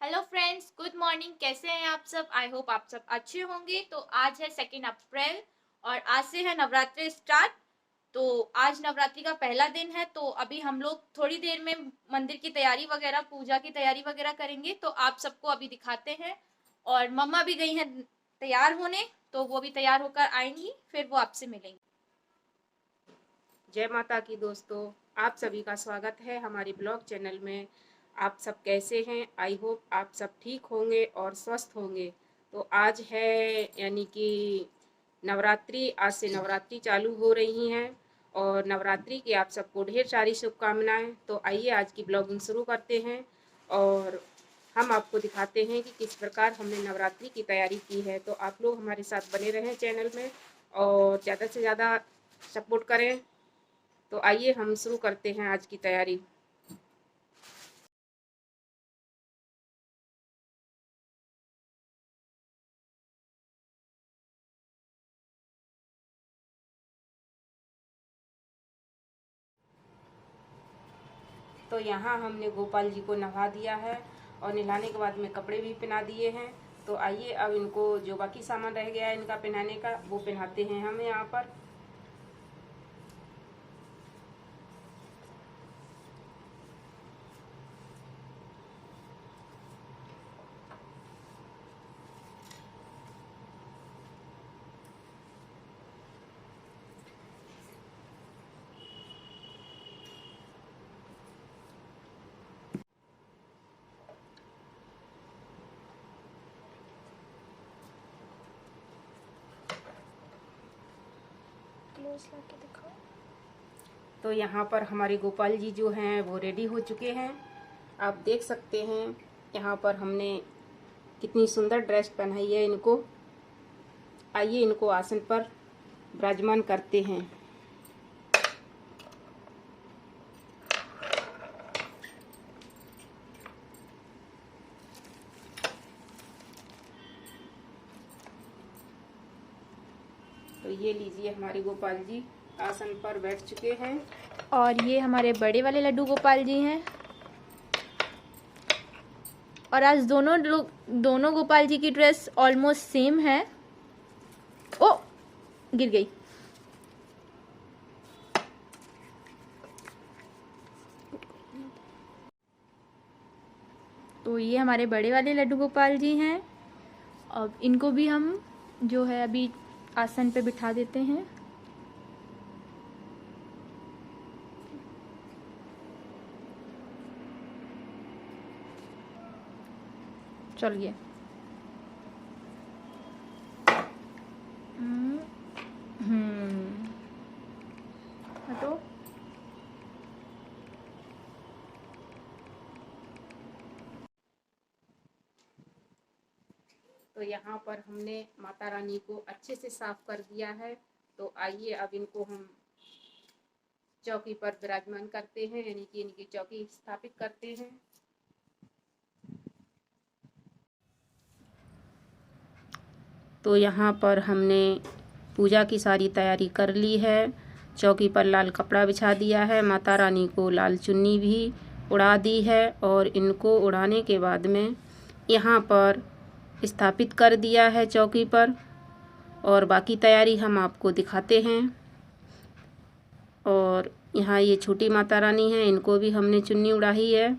Hello friends, good morning. कैसे हैं आप सब? आई होप आप सब अच्छे होंगे। तो आज है 2 अप्रैल और आज से है नवरात्रि स्टार्ट। तो आज नवरात्रि का पहला दिन है, तो अभी हम लोग थोड़ी देर में मंदिर की तैयारी वगैरह, पूजा की तैयारी वगैरह करेंगे। तो आप सबको अभी दिखाते हैं। और मम्मा भी गई हैं तैयार होने, तो वो भी तैयार होकर आएंगी, फिर वो आपसे मिलेंगी। जय माता की दोस्तों, आप सभी का स्वागत है हमारे ब्लॉग चैनल में। आप सब कैसे हैं? आई होप आप सब ठीक होंगे और स्वस्थ होंगे। तो आज है यानी कि नवरात्रि। आज से नवरात्रि चालू हो रही हैं और नवरात्रि की आप सबको ढेर सारी शुभकामनाएं। तो आइए आज की ब्लॉगिंग शुरू करते हैं और हम आपको दिखाते हैं कि किस प्रकार हमने नवरात्रि की तैयारी की है। तो आप लोग हमारे साथ बने रहें चैनल में और ज़्यादा से ज़्यादा सपोर्ट करें। तो आइए हम शुरू करते हैं आज की तैयारी। तो यहाँ हमने गोपाल जी को नहा दिया है और नहलाने के बाद में कपड़े भी पहना दिए हैं। तो आइए अब इनको जो बाकी सामान रह गया है इनका पहनाने का, वो पहनाते हैं हम यहाँ पर। तो यहाँ पर हमारे गोपाल जी जो हैं वो रेडी हो चुके हैं। आप देख सकते हैं यहाँ पर हमने कितनी सुंदर ड्रेस पहनाई है इनको। आइए इनको आसन पर विराजमान करते हैं। तो ये लीजिए, हमारे गोपाल जी आसन पर बैठ चुके हैं। और ये हमारे बड़े वाले लड्डू गोपाल जी हैं। और आज दोनों गोपाल जी की ड्रेस ऑलमोस्ट सेम है। ओ, गिर गई। तो ये हमारे बड़े वाले लड्डू गोपाल जी हैं। अब इनको भी हम जो है अभी आसन पे बिठा देते हैं। चलिए। हटो। तो यहाँ पर हमने माता रानी को अच्छे से साफ कर दिया है। तो आइए अब इनको हम चौकी पर विराजमान करते हैं, यानी कि इनकी चौकी स्थापित करते हैं। तो यहाँ पर हमने पूजा की सारी तैयारी कर ली है। चौकी पर लाल कपड़ा बिछा दिया है, माता रानी को लाल चुन्नी भी उड़ा दी है और इनको उड़ाने के बाद में यहाँ पर स्थापित कर दिया है चौकी पर। और बाकी तैयारी हम आपको दिखाते हैं। और यहाँ ये छोटी माता रानी है, इनको भी हमने चुन्नी उड़ाई है।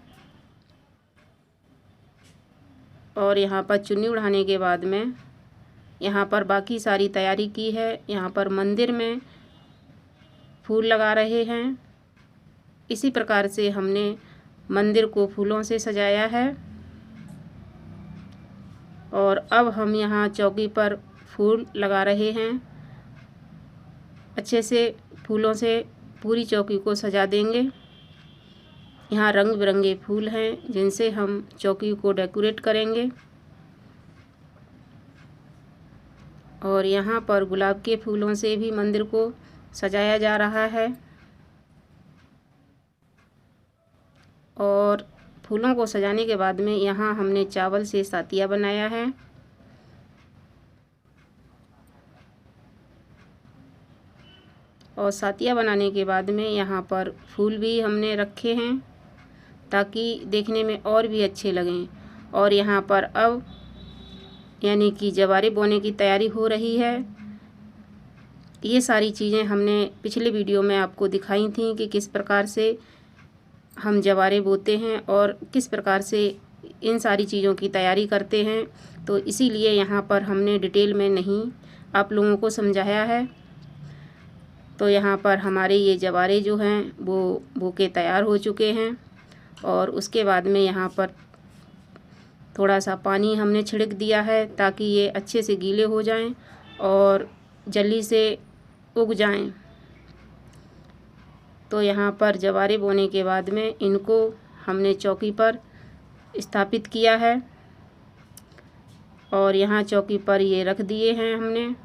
और यहाँ पर चुन्नी उड़ाने के बाद में यहाँ पर बाकी सारी तैयारी की है। यहाँ पर मंदिर में फूल लगा रहे हैं। इसी प्रकार से हमने मंदिर को फूलों से सजाया है। और अब हम यहाँ चौकी पर फूल लगा रहे हैं। अच्छे से फूलों से पूरी चौकी को सजा देंगे। यहाँ रंग बिरंगे फूल हैं जिनसे हम चौकी को डेकोरेट करेंगे। और यहाँ पर गुलाब के फूलों से भी मंदिर को सजाया जा रहा है। और फूलों को सजाने के बाद में यहाँ हमने चावल से सातिया बनाया है। और सातिया बनाने के बाद में यहाँ पर फूल भी हमने रखे हैं ताकि देखने में और भी अच्छे लगें। और यहाँ पर अब यानी कि जवारे बोने की तैयारी हो रही है। ये सारी चीज़ें हमने पिछले वीडियो में आपको दिखाई थी कि किस प्रकार से हम जवारे बोते हैं और किस प्रकार से इन सारी चीज़ों की तैयारी करते हैं। तो इसीलिए यहाँ पर हमने डिटेल में नहीं आप लोगों को समझाया है। तो यहाँ पर हमारे ये जवारे जो हैं वो बो के तैयार हो चुके हैं और उसके बाद में यहाँ पर थोड़ा सा पानी हमने छिड़क दिया है ताकि ये अच्छे से गीले हो जाएं और जल्दी से उग जाएं। तो यहाँ पर जवारे बोने के बाद में इनको हमने चौकी पर स्थापित किया है और यहाँ चौकी पर ये रख दिए हैं हमने।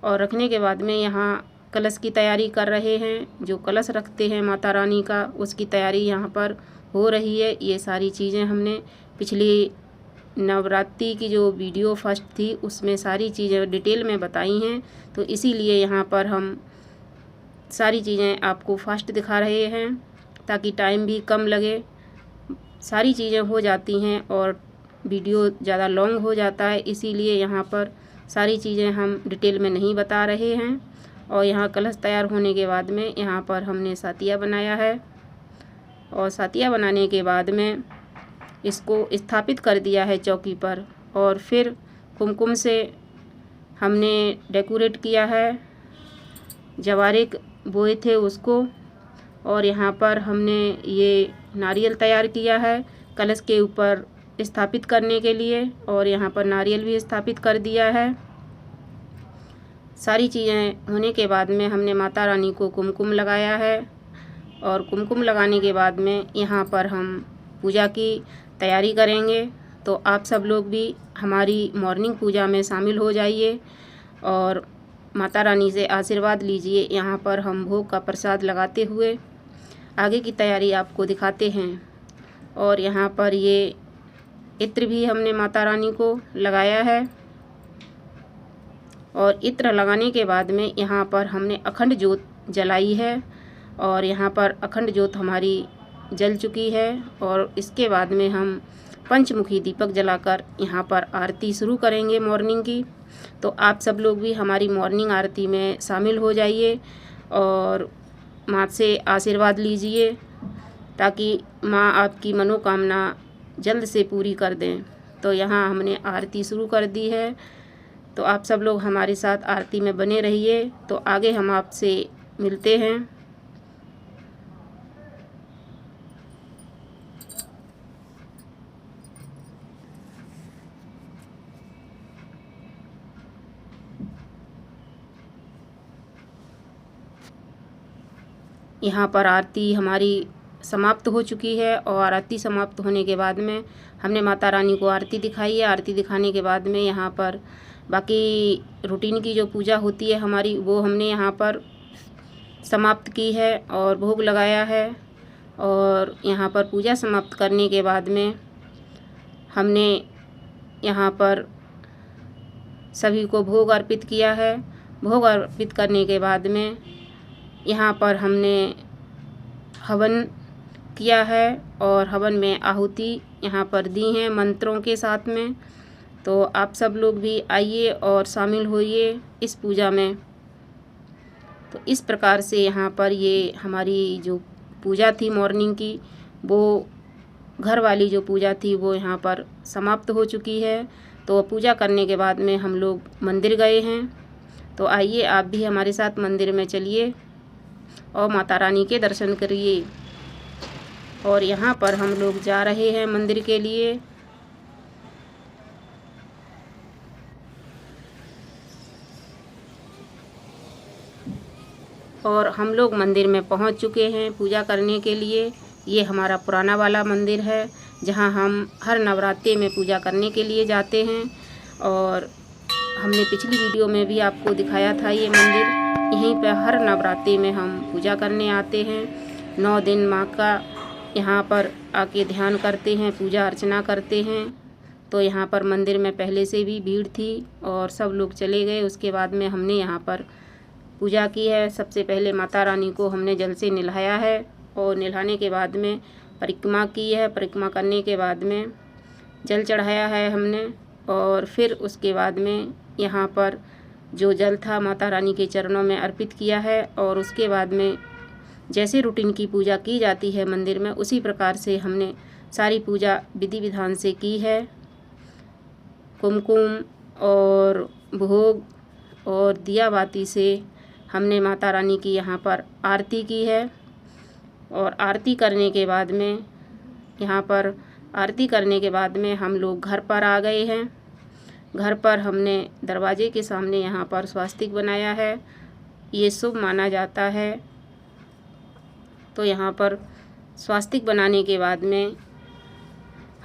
और रखने के बाद में यहाँ कलश की तैयारी कर रहे हैं। जो कलश रखते हैं माता रानी का, उसकी तैयारी यहाँ पर हो रही है। ये सारी चीज़ें हमने पिछली नवरात्रि की जो वीडियो फर्स्ट थी उसमें सारी चीज़ें डिटेल में बताई हैं। तो इसीलिए यहाँ पर हम सारी चीज़ें आपको फर्स्ट दिखा रहे हैं ताकि टाइम भी कम लगे। सारी चीज़ें हो जाती हैं और वीडियो ज़्यादा लॉन्ग हो जाता है, इसीलिए यहाँ पर सारी चीज़ें हम डिटेल में नहीं बता रहे हैं। और यहाँ कलश तैयार होने के बाद में यहाँ पर हमने सातिया बनाया है और सातिया बनाने के बाद में इसको स्थापित कर दिया है चौकी पर। और फिर कुमकुम से हमने डेकोरेट किया है, जवारे बोए थे उसको। और यहाँ पर हमने ये नारियल तैयार किया है कलश के ऊपर स्थापित करने के लिए और यहाँ पर नारियल भी स्थापित कर दिया है। सारी चीज़ें होने के बाद में हमने माता रानी को कुमकुम लगाया है और कुमकुम लगाने के बाद में यहाँ पर हम पूजा की तैयारी करेंगे। तो आप सब लोग भी हमारी मॉर्निंग पूजा में शामिल हो जाइए और माता रानी से आशीर्वाद लीजिए। यहाँ पर हम भोग का प्रसाद लगाते हुए आगे की तैयारी आपको दिखाते हैं। और यहाँ पर ये इत्र भी हमने माता रानी को लगाया है और इत्र लगाने के बाद में यहाँ पर हमने अखंड ज्योत जलाई है और यहाँ पर अखंड ज्योत हमारी जल चुकी है। और इसके बाद में हम पंचमुखी दीपक जलाकर यहाँ पर आरती शुरू करेंगे मॉर्निंग की। तो आप सब लोग भी हमारी मॉर्निंग आरती में शामिल हो जाइए और माँ से आशीर्वाद लीजिए ताकि माँ आपकी मनोकामना जल्द से पूरी कर दें। तो यहाँ हमने आरती शुरू कर दी है। तो आप सब लोग हमारे साथ आरती में बने रहिए। तो आगे हम आपसे मिलते हैं। यहाँ पर आरती हमारी समाप्त हो चुकी है और आरती समाप्त होने के बाद में हमने माता रानी को आरती दिखाई है। आरती दिखाने के बाद में यहाँ पर बाकी रूटीन की जो पूजा होती है हमारी वो हमने यहाँ पर समाप्त की है और भोग लगाया है। और यहाँ पर पूजा समाप्त करने के बाद में हमने यहाँ पर सभी को भोग अर्पित किया है। भोग अर्पित करने के बाद में यहाँ पर हमने हवन किया है और हवन में आहुति यहाँ पर दी हैं मंत्रों के साथ में। तो आप सब लोग भी आइए और शामिल होइए इस पूजा में। तो इस प्रकार से यहाँ पर ये हमारी जो पूजा थी मॉर्निंग की, वो घर वाली जो पूजा थी वो यहाँ पर समाप्त हो चुकी है। तो पूजा करने के बाद में हम लोग मंदिर गए हैं। तो आइए आप भी हमारे साथ मंदिर में चलिए और माता रानी के दर्शन करिए। और यहाँ पर हम लोग जा रहे हैं मंदिर के लिए। और हम लोग मंदिर में पहुँच चुके हैं पूजा करने के लिए। ये हमारा पुराना वाला मंदिर है जहाँ हम हर नवरात्रि में पूजा करने के लिए जाते हैं। और हमने पिछली वीडियो में भी आपको दिखाया था ये मंदिर। यहीं पर हर नवरात्रि में हम पूजा करने आते हैं। 9 दिन माँ का यहाँ पर आके ध्यान करते हैं, पूजा अर्चना करते हैं। तो यहाँ पर मंदिर में पहले से भी भीड़ थी और सब लोग चले गए। उसके बाद में हमने यहाँ पर पूजा की है। सबसे पहले माता रानी को हमने जल से नहलाया है और नहलाने के बाद में परिक्रमा की है। परिक्रमा करने के बाद में जल चढ़ाया है हमने। और फिर उसके बाद में यहाँ पर जो जल था माता रानी के चरणों में अर्पित किया है। और उसके बाद में जैसे रूटीन की पूजा की जाती है मंदिर में, उसी प्रकार से हमने सारी पूजा विधि विधान से की है। कुमकुम और भोग और दिया बाती से हमने माता रानी की यहाँ पर आरती की है। और आरती करने के बाद में हम लोग घर पर आ गए हैं। घर पर हमने दरवाजे के सामने यहाँ पर स्वास्तिक बनाया है, ये शुभ माना जाता है। तो यहाँ पर स्वास्तिक बनाने के बाद में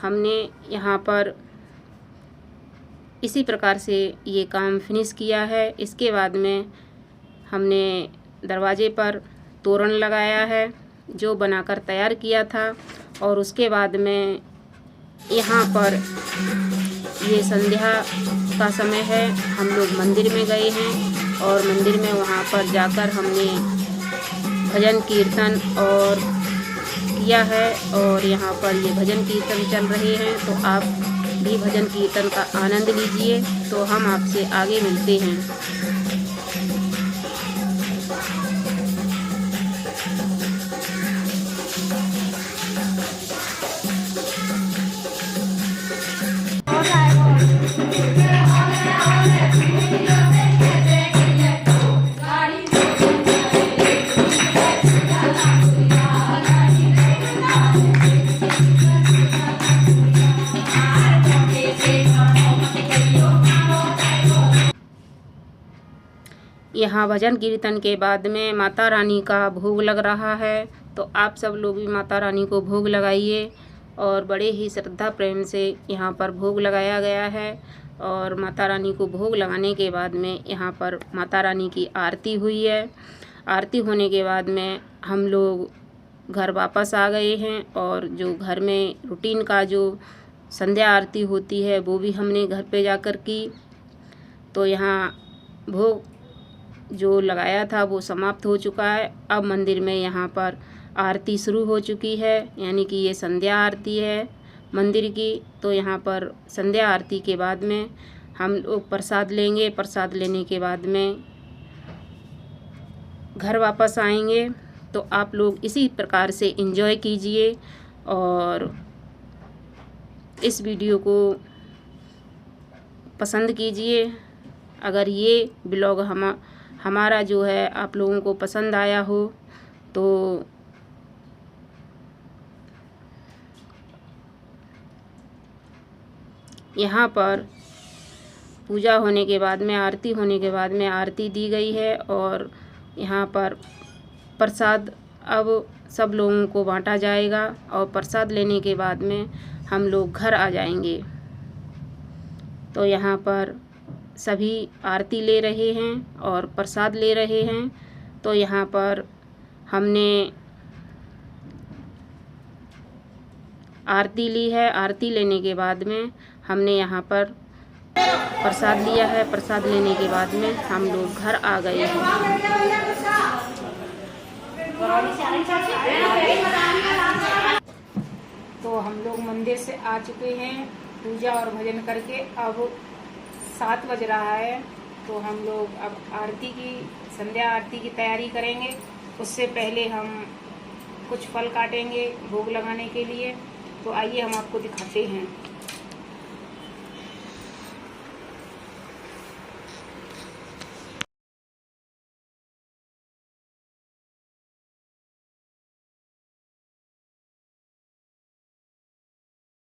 हमने यहाँ पर इसी प्रकार से ये काम फिनिश किया है। इसके बाद में हमने दरवाजे पर तोरण लगाया है जो बनाकर तैयार किया था। और उसके बाद में यहाँ पर ये संध्या का समय है, हम लोग मंदिर में गए हैं और मंदिर में वहाँ पर जाकर हमने भजन कीर्तन और किया है। और यहाँ पर ये भजन कीर्तन चल रहे हैं, तो आप भी भजन कीर्तन का आनंद लीजिए। तो हम आपसे आगे मिलते हैं। यहाँ भजन कीर्तन के बाद में माता रानी का भोग लग रहा है, तो आप सब लोग भी माता रानी को भोग लगाइए। और बड़े ही श्रद्धा प्रेम से यहाँ पर भोग लगाया गया है। और माता रानी को भोग लगाने के बाद में यहाँ पर माता रानी की आरती हुई है। आरती होने के बाद में हम लोग घर वापस आ गए हैं। और जो घर में रूटीन का जो संध्या आरती होती है वो भी हमने घर पे जाकर की। तो यहाँ भोग जो लगाया था वो समाप्त हो चुका है। अब मंदिर में यहाँ पर आरती शुरू हो चुकी है, यानी कि ये संध्या आरती है मंदिर की। तो यहाँ पर संध्या आरती के बाद में हम लोग प्रसाद लेंगे। प्रसाद लेने के बाद में घर वापस आएंगे। तो आप लोग इसी प्रकार से एंजॉय कीजिए और इस वीडियो को पसंद कीजिए। अगर ये ब्लॉग हमारा जो है आप लोगों को पसंद आया हो तो यहाँ पर पूजा होने के बाद में, आरती होने के बाद में आरती दी गई है। और यहाँ पर प्रसाद अब सब लोगों को बांटा जाएगा। और प्रसाद लेने के बाद में हम लोग घर आ जाएंगे। तो यहाँ पर सभी आरती ले रहे हैं और प्रसाद ले रहे हैं। तो यहाँ पर हमने आरती ली है। आरती लेने के बाद में हमने यहाँ पर प्रसाद लिया है। प्रसाद लेने के बाद में हम लोग घर आ गए हैं। तो हम लोग मंदिर से आ चुके हैं पूजा और भजन करके। अब 7 बज रहा है, तो हम लोग अब आरती की, संध्या आरती की तैयारी करेंगे। उससे पहले हम कुछ फल काटेंगे भोग लगाने के लिए। तो आइए हम आपको दिखाते हैं।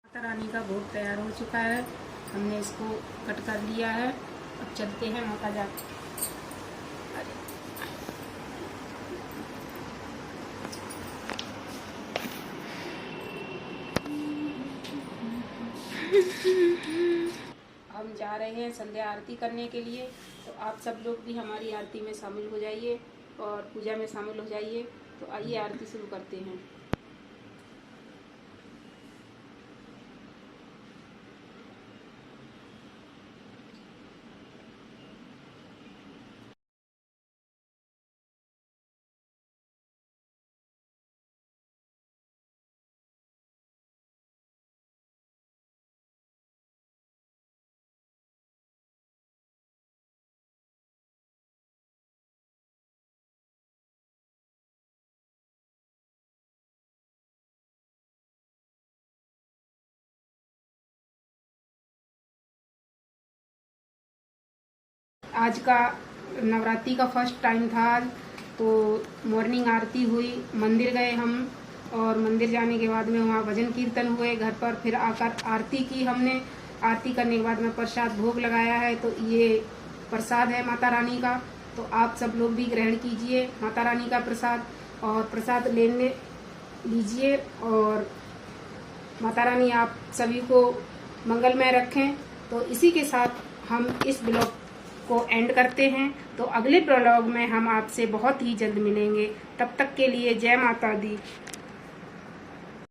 माता रानी का भोग तैयार हो चुका है, हमने इसको कट कर लिया है। अब चलते हैं माता जा। हम जा रहे हैं संध्या आरती करने के लिए। तो आप सब लोग भी हमारी आरती में शामिल हो जाइए और पूजा में शामिल हो जाइए। तो आइए आरती शुरू करते हैं। आज का नवरात्रि का फर्स्ट टाइम था आज, तो मॉर्निंग आरती हुई, मंदिर गए हम और मंदिर जाने के बाद में वहाँ भजन कीर्तन हुए। घर पर फिर आकर आरती की हमने। आरती करने के बाद में प्रसाद भोग लगाया है, तो ये प्रसाद है माता रानी का, तो आप सब लोग भी ग्रहण कीजिए माता रानी का प्रसाद और प्रसाद लेने लीजिए। और माता रानी आप सभी को मंगलमय रखें। तो इसी के साथ हम इस ब्लॉग को एंड करते हैं। तो अगले ब्लॉग में हम आपसे बहुत ही जल्द मिलेंगे। तब तक के लिए जय माता दी।